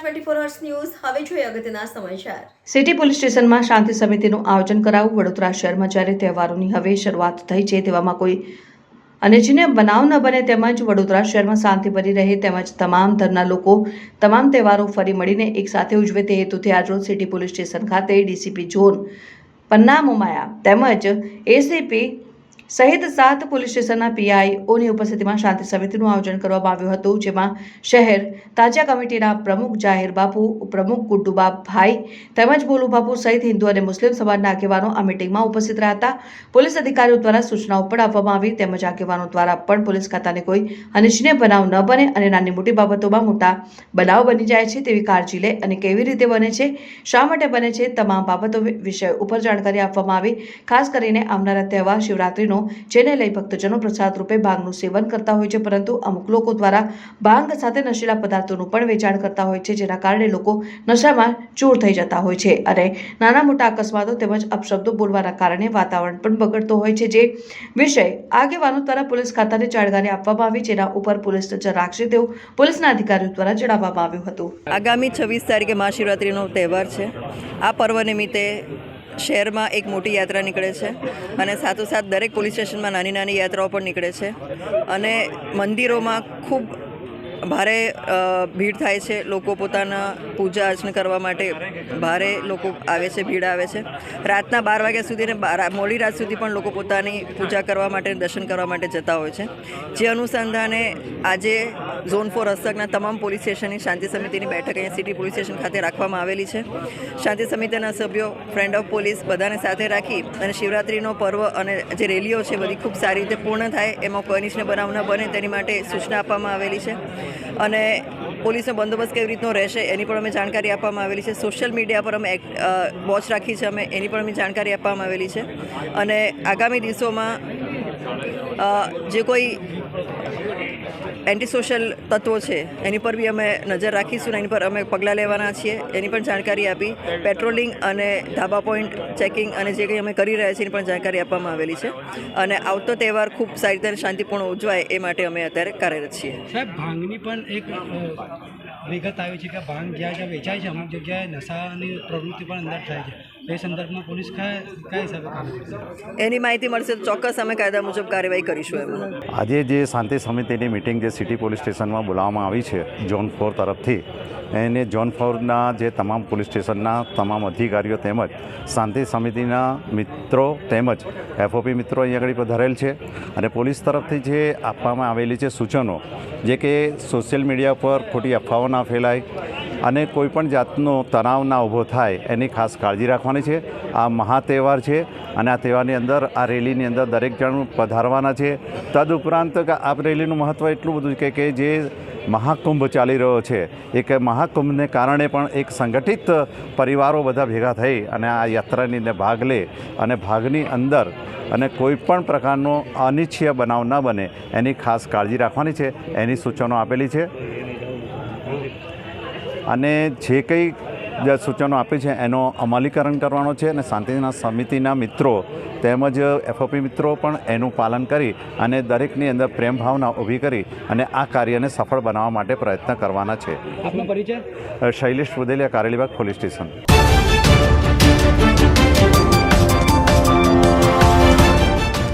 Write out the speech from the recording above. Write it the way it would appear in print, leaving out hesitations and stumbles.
24 hours news હવે જોઈએ અગત્યના સમાચાર। સિટી પોલીસ સ્ટેશનમાં શાંતિ સમિતિનું આયોજન કરાયું। વડોદરા શહેરમાં જ્યારે તહેવારોની હવે શરૂઆત થઈ છે તેવામાં કોઈ અનિચ્છનીય બનાવ ન બને તેમજ વડોદરા શહેરમાં શાંતિ બની રહે તેમજ તમામ ધર્મના લોકો તમામ તહેવારો ફરી મળીને એકસાથે ઉજવે તે હેતુથી આજરોજ સિટી પોલીસ સ્ટેશન ખાતે ડીસીપી ઝોન પન્ના મોમાયા તેમજ એસીપી સહિત 7 પોલીસ સ્ટેશનના પીઆઈઓની ઉપસ્થિતિમાં શાંતિ સમિતિનું આયોજન કરવામાં આવ્યું હતું, જેમાં શહેર તાજા કમિટીના પ્રમુખ જાહેર બાપુ, ઉપપ્રમુખ ગુડ્ડુબાભાઈ તેમજ ભોલુ બાપુ સહિત હિન્દુ અને મુસ્લિમ સમાજના આગેવાનો આ મીટિંગમાં ઉપસ્થિત રહ્યા હતા। પોલીસ અધિકારીઓ દ્વારા સૂચનાઓ પણ આપવામાં આવી તેમજ આગેવાનો દ્વારા પણ પોલીસ ખાતાને કોઈ અનિચ્છનીય બનાવ ન બને અને નાની મોટી બાબતોમાં મોટા બનાવ બની જાય છે તેવી કાળજી લે અને કેવી રીતે બને છે, શા માટે બને છે, તમામ બાબતો વિષય ઉપર જાણકારી આપવામાં આવી। ખાસ કરીને આવનારા તહેવાર શિવરાત્રીનો જેને લઈ ભક્તજનો પ્રસાદ રૂપે ભાંગનું સેવન કરતા હોય છે, પરંતુ અમુક લોકો દ્વારા ભાંગ સાથે નશીલા પદાર્થોનું પણ વેચાણ કરતા હોય છે, જેના કારણે લોકો નશામાં ચૂર થઈ જતા હોય છે અને નાના મોટા અકસ્માતો તેમજ અપશબ્દો બોલવાના કારણે વાતાવરણ પણ બગડતો હોય છે, જે વિષય આગેવાનો દ્વારા પોલીસ ખાતાને જાણકારી આપવામાં આવી, જેના ઉપર પોલીસ નજર રાખશે તેવું પોલીસના અધિકારીઓ દ્વારા જણાવવામાં આવ્યું હતું। આગામી 26 તારીખે મહાશિવરાત્રિનો તહેવાર છે। આ પર્વ નિમિત્તે શહેરમાં એક મોટી યાત્રા નીકળે છે અને સાથોસાથ દરેક પોલીસ સ્ટેશનમાં નાની નાની યાત્રાઓ પણ નીકળે છે અને મંદિરોમાં ખૂબ ભારે ભીડ થાય છે। લોકો પોતાના પૂજા અર્ચના કરવા માટે ભારે લોકો આવે છે, ભીડ આવે છે। રાતના 12 વાગ્યા સુધી ને મોડી રાત સુધી પણ લોકો પોતાની પૂજા કરવા માટે, દર્શન કરવા માટે જતા હોય છે। જે અનુસંધાને આજે ઝોન 4 હસ્તકના તમામ પોલીસ સ્ટેશનની શાંતિ સમિતિની બેઠક અહીંયા સિટી પોલીસ સ્ટેશન ખાતે રાખવામાં આવેલી છે। શાંતિ સમિતિના સભ્યો, ફ્રેન્ડ ઓફ પોલીસ બધાને સાથે રાખી અને શિવરાત્રિનો પર્વ અને જે રેલીઓ છે બધી ખૂબ સારી રીતે પૂર્ણ થાય, એમાં કોઈ અનિચ્છનીય બનાવ ન બને તેની માટે સૂચના આપવામાં આવેલી છે અને પોલીસનો બંદોબસ્ત કેવી રીતનો રહેશે એની પણ અમે જાણકારી આપવામાં આવેલી છે। સોશિયલ મીડિયા પર અમે વોચ રાખી છે, અમે એની પણ અમે જાણકારી આપવામાં આવેલી છે અને આગામી દિવસોમાં જે કોઈ એન્ટી સોશિયલ તત્વો છે એની પર બી અમે નજર રાખીશું, એની પર અમે પગલાં લેવાના છીએ, એની પણ જાણકારી આપી। પેટ્રોલિંગ અને ધાબા પોઈન્ટ ચેકિંગ અને જે કંઈ અમે કરી રહ્યા છીએ એની પણ જાણકારી આપવામાં આવેલી છે અને આવતો તહેવાર ખૂબ સારી રીતે શાંતિપૂર્ણ ઉજવાય એ માટે અમે અત્યારે કાર્યરત છીએ। સાહેબ, ભાંગની પણ એક વિગત આવી છે કે ભાંગ જ્યાં જ્યાં વેચાય છે અમુક જગ્યાએ નશાની પ્રવૃત્તિ પણ અંદર થાય છે, એ સંદર્ભમાં પોલીસ કયા હિસાબે કામ કરશે? એની માહિતી મળશે તો ચોક્કસ અમે કાયદા મુજબ કાર્યવાહી કરીશું। એમાં આજે જે શાંતિ સમિતિની મિટિંગ જે સિટી પોલીસ સ્ટેશનમાં બોલાવવામાં આવી છે ઝોન 4 તરફથી, એને ઝોન 4ના જે તમામ પોલીસ સ્ટેશનના તમામ અધિકારીઓ તેમજ શાંતિ સમિતિના મિત્રો તેમજ એફઓપી મિત્રો અહીંયા આગળ પધારેલ છે અને પોલીસ તરફથી જે આપવામાં આવેલી છે સૂચનો, જે કે સોશિયલ મીડિયા પર ખોટી અફવાઓ ના ફેલાય અને કોઈપણ જાતનો તણાવ ના ઊભો થાય એની ખાસ કાળજી રાખવાની છે। આ મહાતહેવાર છે અને આ તહેવારની અંદર આ રેલીની અંદર દરેક જણ પધારવાના છે। તદુપરાંત આ રેલીનું મહત્ત્વ એટલું બધું છે કે જે મહાકુંભ ચાલી રહ્યો છે, એક મહાકુંભને કારણે પણ એક સંગઠિત પરિવારો બધા ભેગા થઈ અને આ યાત્રાની અંદર ભાગ લે અને ભાગની અંદર અને કોઈ પણ પ્રકારનો અનિચ્છનીય બનાવ ન બને એની ખાસ કાળજી રાખવાની છે, એની સૂચનો આપેલી છે અને જે કંઈ સૂચનો આપી છે એનો અમલીકરણ કરવાનો છે અને શાંતિના સમિતિના મિત્રો તેમજ એફઓપી મિત્રો પણ એનું પાલન કરી અને દરેકની અંદર પ્રેમ ભાવના ઊભી કરી અને આ કાર્યને સફળ બનાવવા માટે પ્રયત્ન કરવાના છે। આપનો પરિચય? Shailesh Pudeliya, Karelibaug police station.